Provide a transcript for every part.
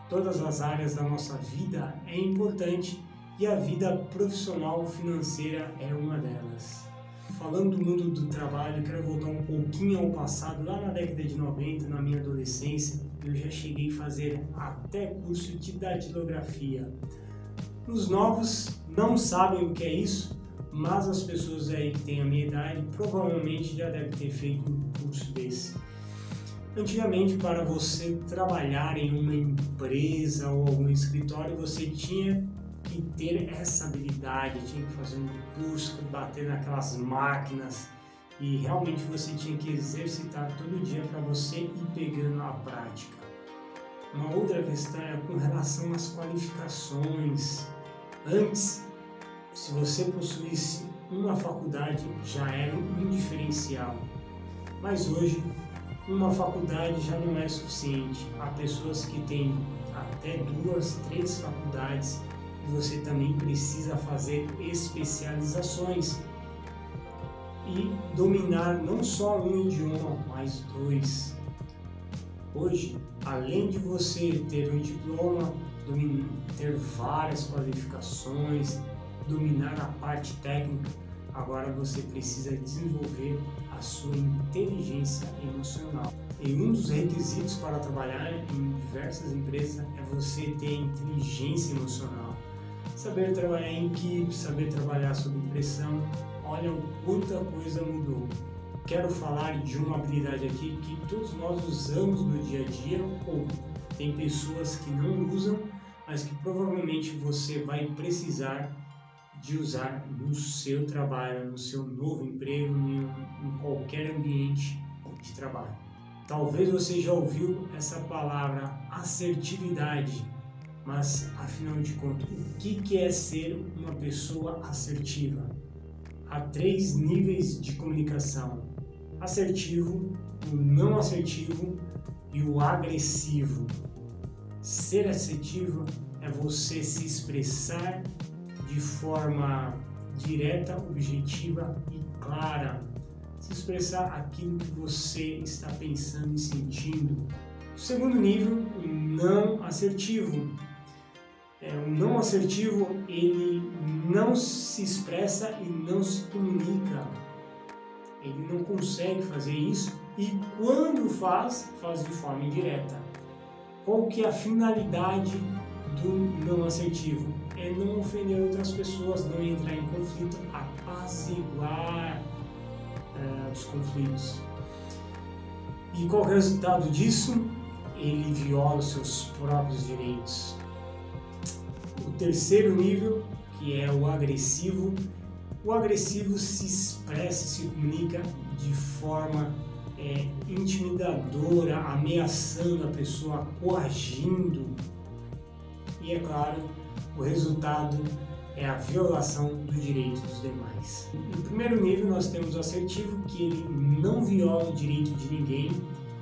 Todas as áreas da nossa vida é importante e a vida profissional financeira é uma delas. Falando do mundo do trabalho, quero voltar um pouquinho ao passado, lá na década de 90, na minha adolescência, eu já cheguei a fazer até curso de datilografia. Os novos não sabem o que é isso, mas as pessoas aí que têm a minha idade provavelmente já devem ter feito um curso desse. Antigamente, para você trabalhar em uma empresa ou algum escritório, você tinha que ter essa habilidade, tinha que fazer um curso, bater naquelas máquinas e realmente você tinha que exercitar todo dia para você ir pegando a prática. Uma outra questão é com relação às qualificações. Antes, se você possuísse uma faculdade, já era um diferencial, mas hoje uma faculdade já não é suficiente. Há pessoas que têm até 2, 3 faculdades e você também precisa fazer especializações e dominar não só um idioma, mas 2. Hoje, além de você ter um diploma, ter várias qualificações, dominar a parte técnica, agora você precisa desenvolver a sua inteligência emocional. E um dos requisitos para trabalhar em diversas empresas é você ter inteligência emocional. Saber trabalhar em equipe, saber trabalhar sob pressão. Olha o quanta coisa mudou. Quero falar de uma habilidade aqui que todos nós usamos no dia a dia, ou tem pessoas que não usam, mas que provavelmente você vai precisar de usar no seu trabalho, no seu novo emprego, em qualquer ambiente de trabalho. Talvez você já ouviu essa palavra assertividade, mas afinal de contas, o que é ser uma pessoa assertiva? Há 3 níveis de comunicação: assertivo, o não assertivo e o agressivo. Ser assertivo é você se expressar de forma direta, objetiva e clara. Se expressar aquilo que você está pensando e sentindo. O segundo nível, o não assertivo. O não assertivo, ele não se expressa e não se comunica. Ele não consegue fazer isso e quando faz de forma indireta. Qual que é a finalidade do não assertivo? É não ofender outras pessoas, não entrar em conflito, apaziguar os conflitos. E qual é o resultado disso? Ele viola os seus próprios direitos. O terceiro nível, que é o agressivo se expressa, se comunica de forma intimidadora, ameaçando a pessoa, coagindo. E é claro, o resultado é a violação do direito dos demais. No primeiro nível nós temos o assertivo, que ele não viola o direito de ninguém.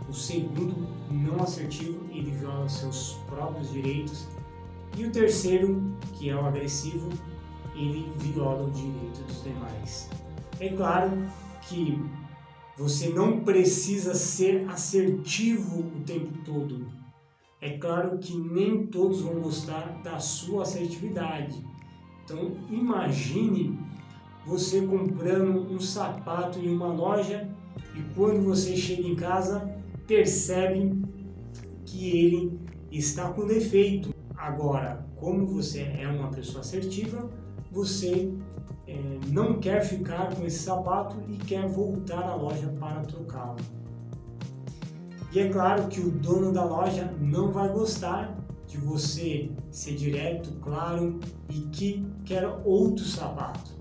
O segundo, não assertivo, ele viola os seus próprios direitos. E o terceiro, que é o agressivo, ele viola o direito dos demais. É claro que você não precisa ser assertivo o tempo todo. É claro que nem todos vão gostar da sua assertividade. Então, imagine você comprando um sapato em uma loja e quando você chega em casa, percebe que ele está com defeito. Agora, como você é uma pessoa assertiva, você não quer ficar com esse sapato e quer voltar à loja para trocá-lo. E é claro que o dono da loja não vai gostar de você ser direto, claro e que quer outro sapato.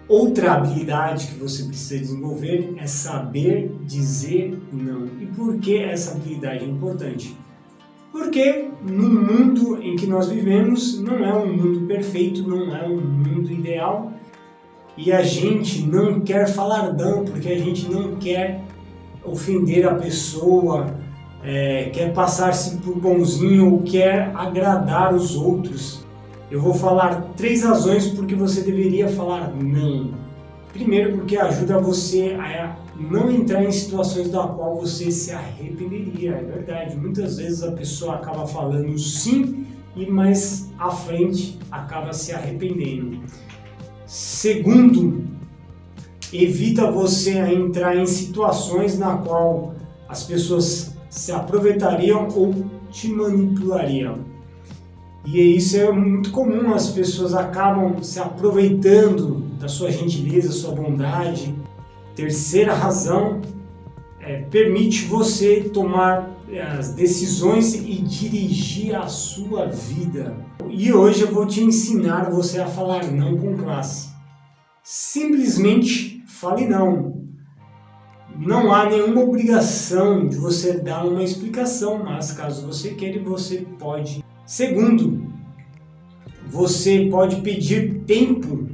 Outra habilidade que você precisa desenvolver é saber dizer não. E por que essa habilidade é importante? Porque no mundo em que nós vivemos não é um mundo perfeito, não é um mundo ideal e a gente não quer falar não, porque a gente não quer ofender a pessoa, quer passar-se por bonzinho ou quer agradar os outros. Eu vou falar 3 razões porque você deveria falar não. Primeiro, porque ajuda você a não entrar em situações da qual você se arrependeria. É verdade, muitas vezes a pessoa acaba falando sim e mais à frente acaba se arrependendo. Segundo, evita você entrar em situações na qual as pessoas se aproveitariam ou te manipulariam. E isso é muito comum, as pessoas acabam se aproveitando da sua gentileza, sua bondade. Terceira razão, permite você tomar as decisões e dirigir a sua vida. E hoje eu vou te ensinar você a falar não com classe. Simplesmente fale não. Não há nenhuma obrigação de você dar uma explicação, mas caso você queira, você pode. Segundo, você pode pedir tempo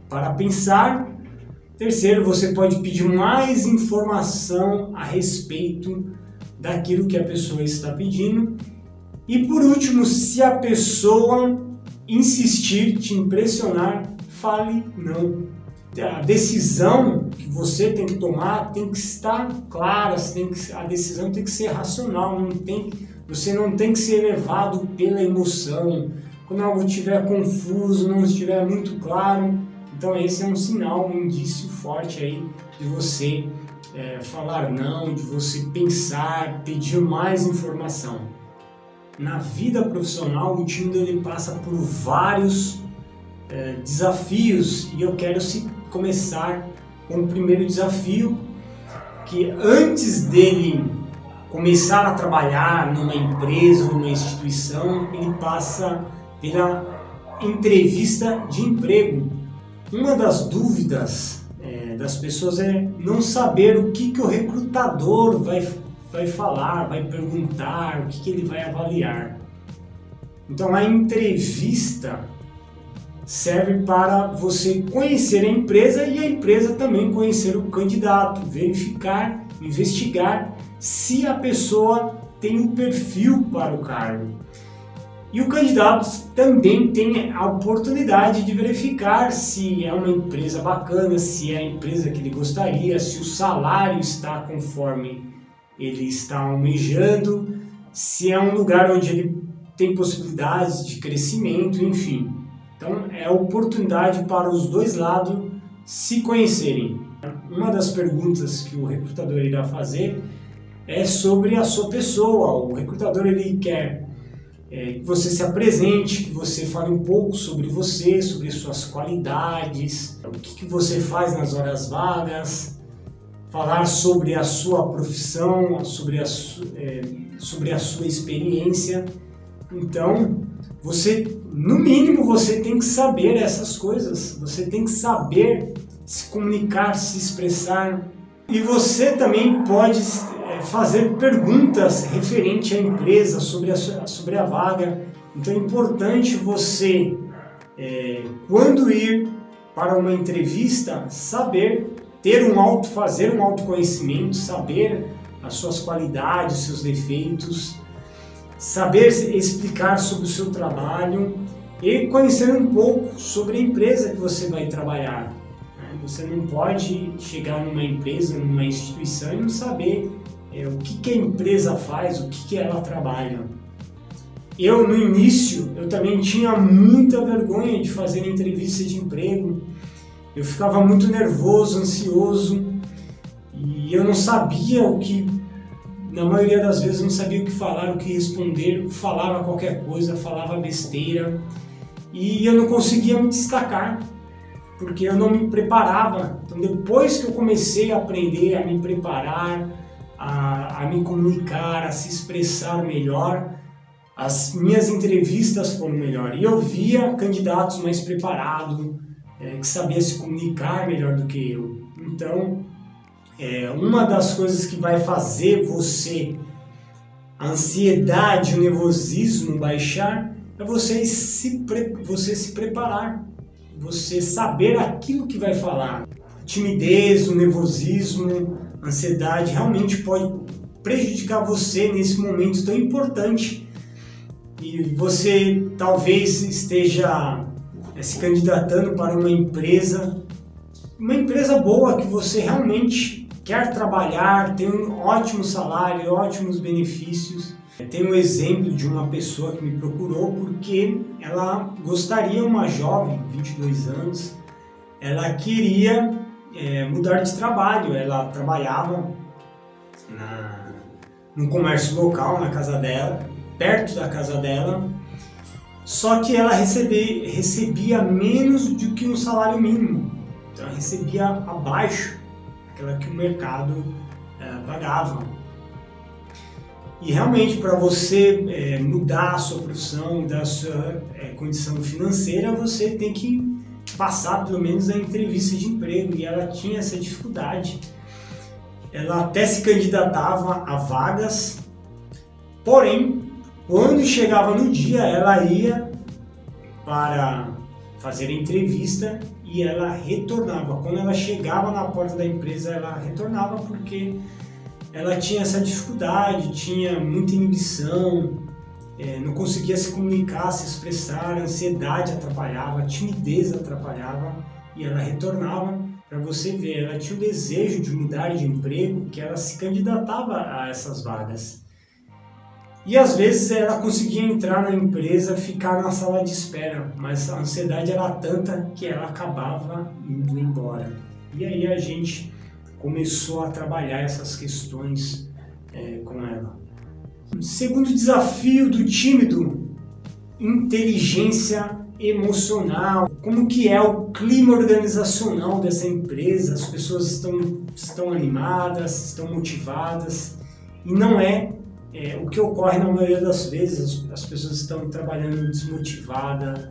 para pensar. Terceiro, você pode pedir mais informação a respeito daquilo que a pessoa está pedindo. E por último, se a pessoa insistir, te impressionar, fale não. A decisão que você tem que tomar tem que estar clara, a decisão tem que ser racional, você não tem que ser levado pela emoção. Quando algo estiver confuso, não estiver muito claro, então esse é um sinal, um indício forte aí de você falar não, de você pensar, pedir mais informação. Na vida profissional, o time dele passa por vários desafios e eu quero começar com o primeiro desafio, que antes dele começar a trabalhar numa empresa, numa instituição, ele passa pela entrevista de emprego. Uma das dúvidas das pessoas é não saber o que o recrutador vai falar, vai perguntar, o que ele vai avaliar. Então a entrevista serve para você conhecer a empresa e a empresa também conhecer o candidato, verificar, investigar se a pessoa tem um perfil para o cargo. E o candidato também tem a oportunidade de verificar se é uma empresa bacana, se é a empresa que ele gostaria, se o salário está conforme ele está almejando, se é um lugar onde ele tem possibilidades de crescimento, enfim. Então é a oportunidade para os dois lados se conhecerem. Uma das perguntas que o recrutador irá fazer é sobre a sua pessoa. O recrutador ele quer que você se apresente, que você fale um pouco sobre você, sobre suas qualidades, o que você faz nas horas vagas, falar sobre a sua profissão, sobre a sua experiência. Então, no mínimo, você tem que saber essas coisas, você tem que saber se comunicar, se expressar. E você também pode fazer perguntas referente à empresa, sobre a vaga. Então é importante você, quando ir para uma entrevista, fazer um autoconhecimento, saber as suas qualidades, seus defeitos, saber explicar sobre o seu trabalho e conhecer um pouco sobre a empresa que você vai trabalhar. Você não pode chegar numa empresa, numa instituição e não saber o que a empresa faz, o que ela trabalha. No início, eu também tinha muita vergonha de fazer entrevista de emprego. Eu ficava muito nervoso, ansioso e eu não sabia na maioria das vezes eu não sabia o que falar, o que responder, falava qualquer coisa, falava besteira e eu não conseguia me destacar, porque eu não me preparava. Então depois que eu comecei a aprender a me preparar, a me comunicar, a se expressar melhor, as minhas entrevistas foram melhor. E eu via candidatos mais preparados, que sabiam se comunicar melhor do que eu. Então, uma das coisas que vai fazer a ansiedade, o nervosismo baixar, é você se preparar, você saber aquilo que vai falar. Timidez, o nervosismo, a ansiedade realmente pode prejudicar você nesse momento tão importante. E você talvez esteja se candidatando para uma empresa boa, que você realmente quer trabalhar, tem um ótimo salário, ótimos benefícios. Tem um exemplo de uma pessoa que me procurou porque ela gostaria, uma jovem, 22 anos, ela queria mudar de trabalho. Ela trabalhava no comércio local, na casa dela, perto da casa dela, só que ela recebia menos do que um salário mínimo. Então ela recebia abaixo daquela que o mercado pagava. E realmente, para você mudar a sua profissão, mudar a sua condição financeira, você tem que passar pelo menos a entrevista de emprego. E ela tinha essa dificuldade. Ela até se candidatava a vagas, porém, quando chegava no dia, ela ia para fazer a entrevista e ela retornava. Quando ela chegava na porta da empresa, ela retornava porque ela tinha essa dificuldade, tinha muita inibição, não conseguia se comunicar, se expressar, a ansiedade atrapalhava, a timidez atrapalhava e ela retornava. Para você ver, ela tinha o desejo de mudar de emprego, que ela se candidatava a essas vagas. E às vezes ela conseguia entrar na empresa, ficar na sala de espera, mas a ansiedade era tanta que ela acabava indo embora. E aí a gente começou a trabalhar essas questões com ela. Segundo desafio do tímido, inteligência emocional. Como que é o clima organizacional dessa empresa? As pessoas estão animadas, estão motivadas, e não é o que ocorre na maioria das vezes. As pessoas estão trabalhando desmotivadas,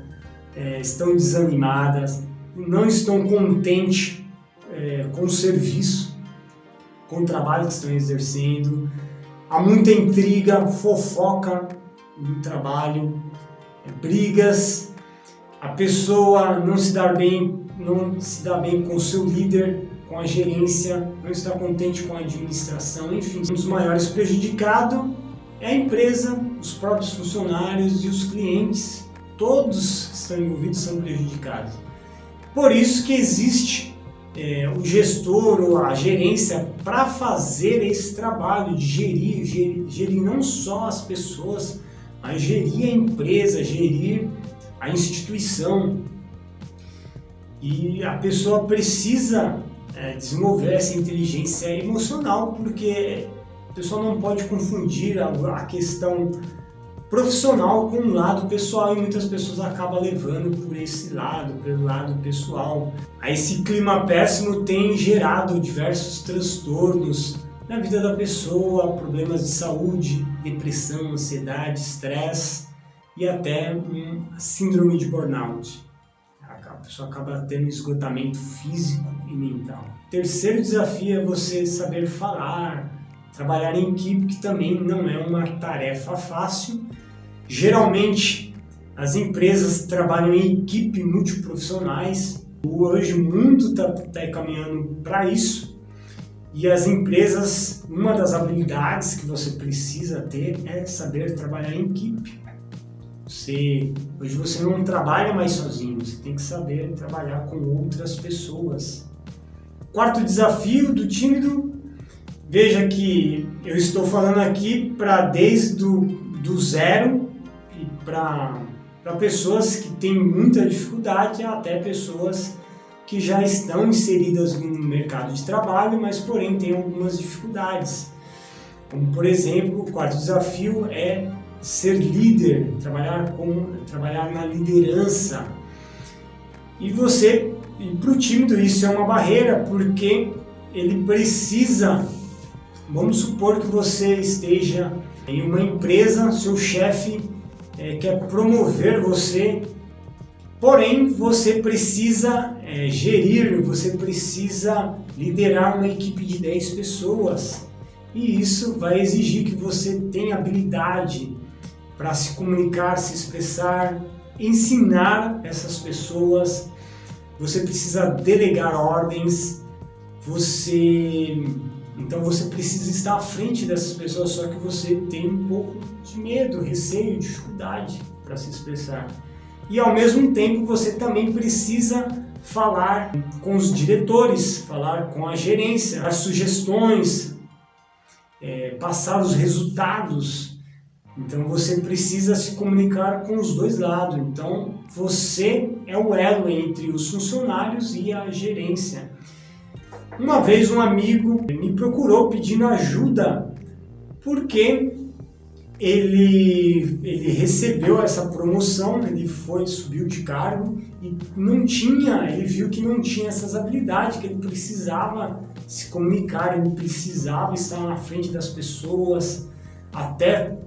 estão desanimadas, não estão contentes com o serviço, com o trabalho que estão exercendo. Há muita intriga, fofoca no trabalho, brigas. A pessoa não se dá bem com o seu líder, com a gerência, não está contente com a administração, enfim. Um dos maiores prejudicados é a empresa, os próprios funcionários e os clientes. Todos que estão envolvidos são prejudicados. Por isso que existe o gestor ou a gerência para fazer esse trabalho de gerir não só as pessoas, mas gerir a empresa, gerir a instituição. E a pessoa precisa desenvolver essa inteligência emocional, porque a pessoa não pode confundir a questão profissional com o lado pessoal, e muitas pessoas acabam levando por esse lado, pelo lado pessoal. Aí esse clima péssimo tem gerado diversos transtornos na vida da pessoa, problemas de saúde, depressão, ansiedade, estresse e até síndrome de burnout. A pessoa acaba tendo esgotamento físico e mental. Terceiro desafio é você saber falar, trabalhar em equipe, que também não é uma tarefa fácil. Geralmente, as empresas trabalham em equipe multiprofissionais. Hoje o mundo está caminhando para isso. E as empresas, uma das habilidades que você precisa ter é saber trabalhar em equipe. Hoje você não trabalha mais sozinho, você tem que saber trabalhar com outras pessoas. Quarto desafio do tímido, veja que eu estou falando aqui desde do zero e para pessoas que têm muita dificuldade até pessoas que já estão inseridas no mercado de trabalho, mas porém têm algumas dificuldades. Como por exemplo, o quarto desafio é ser líder, trabalhar na liderança. E para o tímido isso é uma barreira, porque ele precisa, vamos supor que você esteja em uma empresa, seu chefe quer promover você, porém você precisa gerir, você precisa liderar uma equipe de 10 pessoas. E isso vai exigir que você tenha habilidade para se comunicar, se expressar, ensinar essas pessoas. Você precisa delegar ordens, então você precisa estar à frente dessas pessoas, só que você tem um pouco de medo, receio, dificuldade para se expressar. e ao mesmo tempo você também precisa falar com os diretores, falar com a gerência, dar sugestões, passar os resultados. Então você precisa se comunicar com os dois lados. Então você é o elo entre os funcionários e a gerência. Uma vez um amigo me procurou pedindo ajuda porque ele recebeu essa promoção, ele subiu de cargo e ele viu que não tinha essas habilidades, que ele precisava se comunicar, ele precisava estar na frente das pessoas, até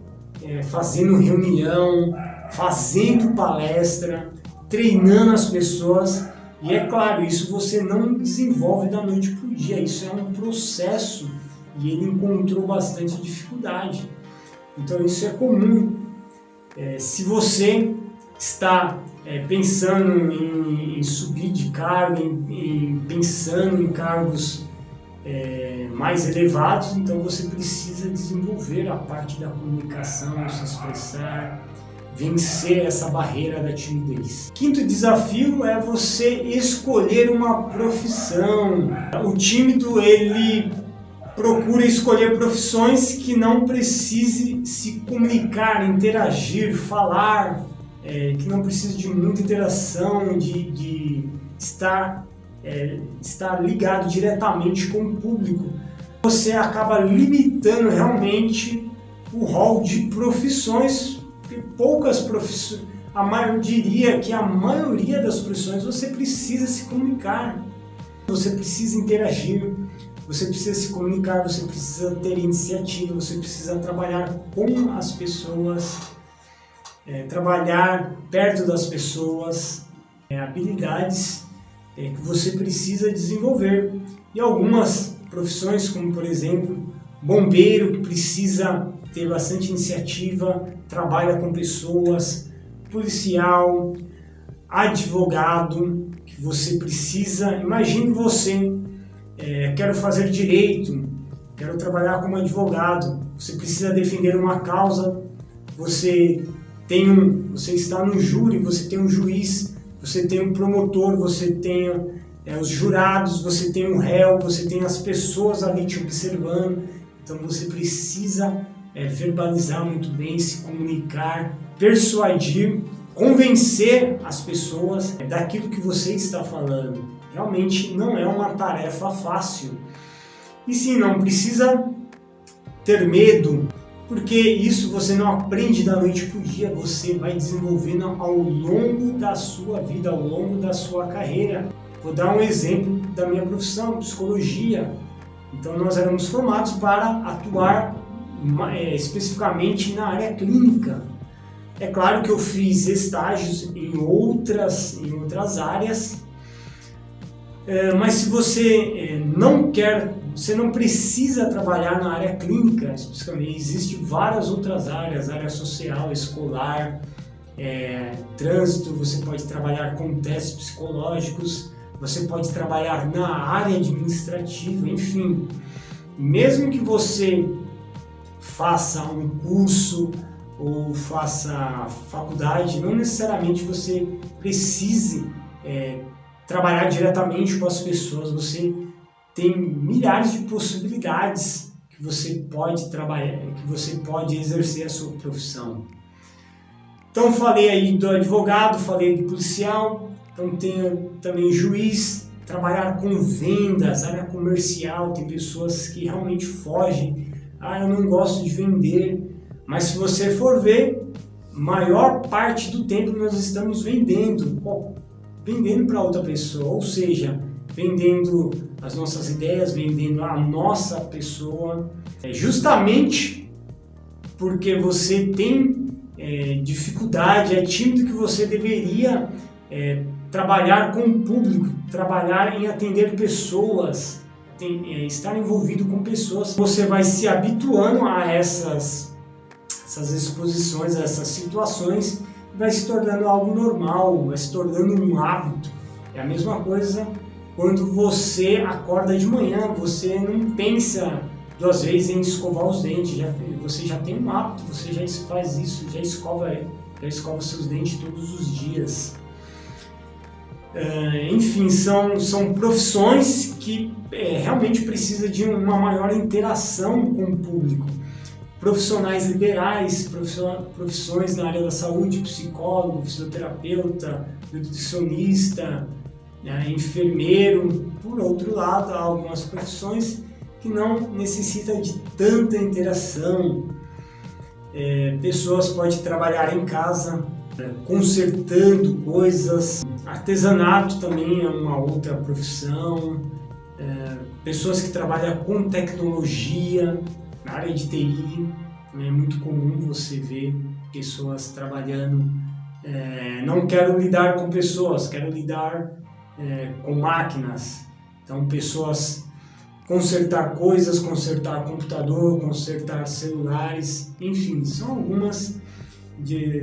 fazendo reunião, fazendo palestra, treinando as pessoas. E é claro, isso você não desenvolve da noite para o dia, isso é um processo e ele encontrou bastante dificuldade. Então isso é comum. Se você está pensando em subir de cargo, pensando em cargos mais elevados, então você precisa desenvolver a parte da comunicação, se expressar, vencer essa barreira da timidez. Quinto desafio é você escolher uma profissão. O tímido, ele procura escolher profissões que não precise se comunicar, interagir, falar, que não precise de muita interação, de estar ligado diretamente com o público. Você acaba limitando realmente o rol de profissões, porque poucas profissões, eu diria que a maioria das profissões você precisa se comunicar, você precisa interagir, você precisa se comunicar, você precisa ter iniciativa, você precisa trabalhar com as pessoas, trabalhar perto das pessoas, habilidades que você precisa desenvolver. E algumas profissões, como por exemplo, bombeiro, que precisa ter bastante iniciativa, trabalha com pessoas, policial, advogado, que você precisa, imagine você, quero fazer direito, quero trabalhar como advogado, você precisa defender uma causa, você está no júri, você tem um juiz, você tem um promotor, você tem os jurados, você tem um réu, você tem as pessoas ali te observando, então você precisa verbalizar muito bem, se comunicar, persuadir, convencer as pessoas daquilo que você está falando. Realmente não é uma tarefa fácil. E sim, não precisa ter medo, porque isso você não aprende da noite para o dia, você vai desenvolvendo ao longo da sua vida, ao longo da sua carreira. Vou dar um exemplo da minha profissão, psicologia. Então nós éramos formados para atuar especificamente na área clínica. É claro que eu fiz estágios em outras áreas, mas se você não quer, você não precisa trabalhar na área clínica especificamente. Existem várias outras áreas, área social, escolar, trânsito, você pode trabalhar com testes psicológicos, você pode trabalhar na área administrativa, enfim. Mesmo que você faça um curso ou faça faculdade, não necessariamente você precise trabalhar diretamente com as pessoas, você tem milhares de possibilidades que você pode trabalhar, que você pode exercer a sua profissão. Então falei aí do advogado, falei do policial, então tem também juiz, trabalhar com vendas, área comercial, tem pessoas que realmente fogem, eu não gosto de vender, mas se você for ver, maior parte do tempo nós estamos vendendo para outra pessoa, ou seja, vendendo as nossas ideias, vendendo a nossa pessoa, justamente porque você tem dificuldade, é tímido, que você deveria trabalhar com o público, trabalhar em atender pessoas, estar envolvido com pessoas. Você vai se habituando a essas exposições, a essas situações, vai se tornando algo normal, vai se tornando um hábito. É a mesma coisa quando você acorda de manhã, você não pensa duas vezes em escovar os dentes, você já tem um hábito, você já faz isso, já escova já escova seus dentes todos os dias. Enfim, são profissões que realmente precisam de uma maior interação com o público. Profissionais liberais, profissões na área da saúde, psicólogo, fisioterapeuta, nutricionista, enfermeiro. Por outro lado, há algumas profissões que não necessitam de tanta interação. Pessoas podem trabalhar em casa, consertando coisas. Artesanato também é uma outra profissão. Pessoas que trabalham com tecnologia, na área de TI, é muito comum você ver pessoas trabalhando. Não quero lidar com pessoas, quero lidar com máquinas. Então, pessoas consertar coisas, consertar computador, consertar celulares, enfim, são algumas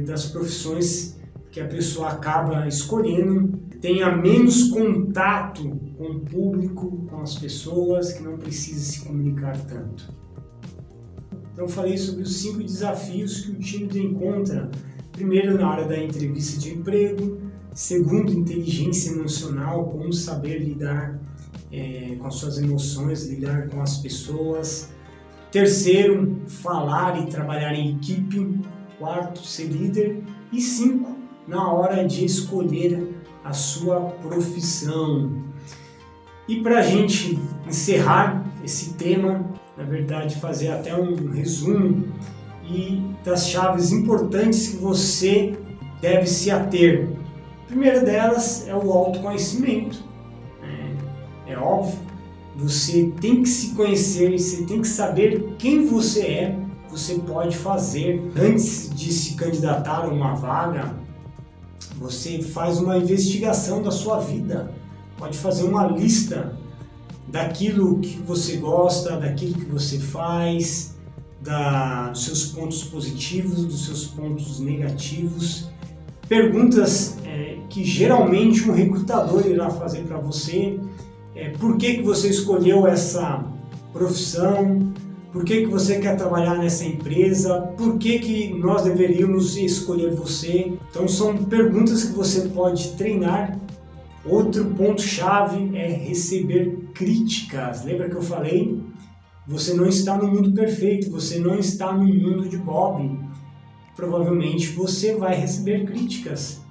das profissões que a pessoa acaba escolhendo. Tenha menos contato com o público, com as pessoas, que não precisa se comunicar tanto. Então, eu falei sobre os 5 desafios que o tímido encontra. Primeiro, na área da entrevista de emprego. Segundo, inteligência emocional, como saber lidar com as suas emoções, lidar com as pessoas. Terceiro, falar e trabalhar em equipe. Quarto, ser líder. E 5, na hora de escolher a sua profissão. E para a gente encerrar esse tema, na verdade fazer até um resumo das chaves importantes que você deve se ater. A primeira delas é o autoconhecimento. É óbvio, você tem que se conhecer, você tem que saber quem você é. Você pode fazer, antes de se candidatar a uma vaga, você faz uma investigação da sua vida, pode fazer uma lista daquilo que você gosta, daquilo que você faz, dos seus pontos positivos, dos seus pontos negativos. Perguntas que geralmente um recrutador irá fazer para você. Por que você escolheu essa profissão? Por que você quer trabalhar nessa empresa? Por que nós deveríamos escolher você? Então são perguntas que você pode treinar. Outro ponto-chave é receber críticas. Lembra que eu falei? Você não está no mundo perfeito, você não está no mundo de Bob. Provavelmente você vai receber críticas.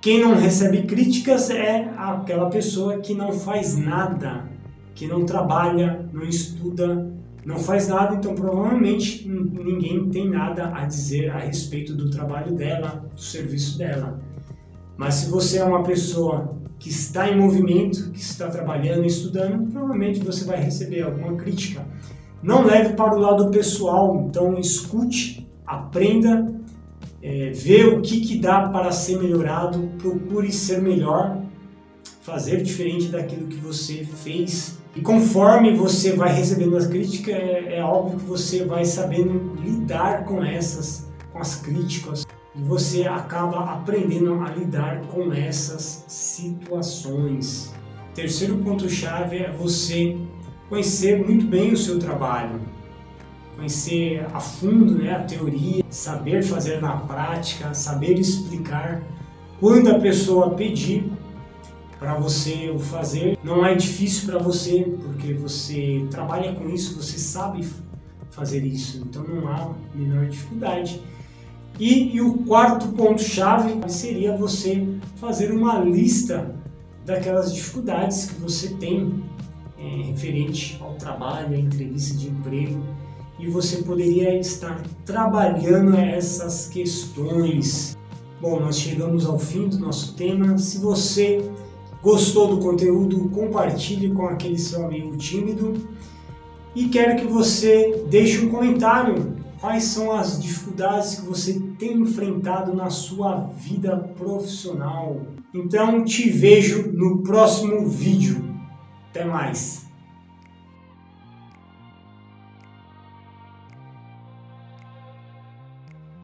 Quem não recebe críticas é aquela pessoa que não faz nada, que não trabalha, não estuda, não faz nada, então provavelmente ninguém tem nada a dizer a respeito do trabalho dela, do serviço dela. Mas se você é uma pessoa que está em movimento, que está trabalhando e estudando, provavelmente você vai receber alguma crítica. Não leve para o lado pessoal, então escute, aprenda, vê o que dá para ser melhorado, procure ser melhor, fazer diferente daquilo que você fez. E conforme você vai recebendo as críticas, é óbvio que você vai sabendo lidar com as críticas. E você acaba aprendendo a lidar com essas situações. Terceiro ponto-chave é você conhecer muito bem o seu trabalho. Conhecer a fundo, a teoria, saber fazer na prática, saber explicar. Quando a pessoa pedir para você o fazer, não é difícil para você, porque você trabalha com isso, você sabe fazer isso, então não há menor dificuldade. E o quarto ponto-chave seria você fazer uma lista daquelas dificuldades que você tem referente ao trabalho, à entrevista de emprego, e você poderia estar trabalhando essas questões. Bom, nós chegamos ao fim do nosso tema. Se você gostou do conteúdo, compartilhe com aquele seu amigo tímido e quero que você deixe um comentário. Quais são as dificuldades que você tem enfrentado na sua vida profissional? Então, te vejo no próximo vídeo. Até mais!